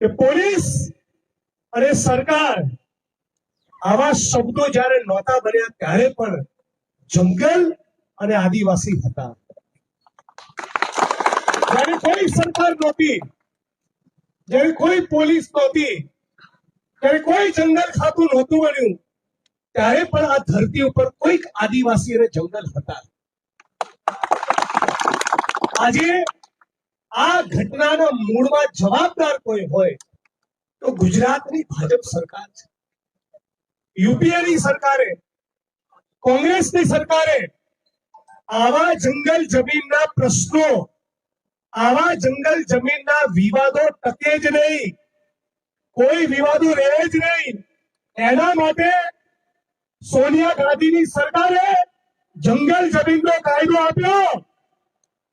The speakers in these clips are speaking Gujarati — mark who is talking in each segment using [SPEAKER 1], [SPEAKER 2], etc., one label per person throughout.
[SPEAKER 1] કે પોલીસ અને સરકાર આવા શબ્દો જ્યારે નહોતા બન્યા ત્યારે પણ જંગલ અને આદિવાસી હતા. જ્યારે કોઈ સરકાર નહોતી, જ્યારે કોઈ પોલીસ નહોતી, ત્યારે કોઈ જંગલ ખાતું નહોતું બન્યું, ત્યારે પણ આ ધરતી ઉપર કોઈક આદિવાસી અને જંગલ હતા. આજે આ ઘટનાના મૂળમાં જવાબદાર કોઈ હોય તો ગુજરાતની ભાજપ સરકાર છે. યુપીએની સરકારે, કોંગ્રેસની સરકારે આવા જંગલ જમીનના પ્રશ્નો, આવા જંગલ જમીનના વિવાદો ટકે જ નહીં, કોઈ વિવાદો રહે જ નહીં. એના માટે સોનિયા ગાંધીની સરકારે જંગલ જમીનનો કાયદો આપ્યો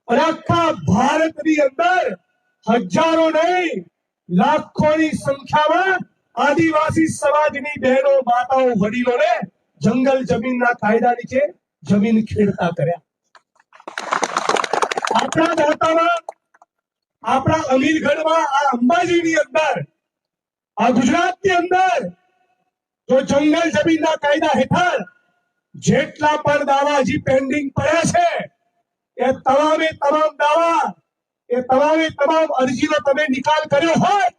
[SPEAKER 1] અને આખા ભારતની અંદર હજારો નહીં લાખોની સંખ્યામાં આદિવાસી સમાજની બહેનો, માતાઓ, વડીલોને જંગલ જમીનના કાયદા નીચે જમીન ખેડતા કર્યા. આપણા દાંતામાં, આપણા અમીરગઢમાં, આ અંબાજીની અંદર, આ ગુજરાતની અંદર જો જંગલ જમીનના કાયદા હેઠળ જેટલા પણ દાવા હજી પેન્ડિંગ પડ્યા છે એ તમામે તમામ દાવા, એ તમામે તમામ અરજીનો તમે નિકાલ કર્યો હોત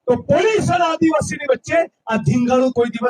[SPEAKER 1] તો પોલીસ અને આદિવાસીની વચ્ચે આ ધીંગાણું કોઈ દિવસ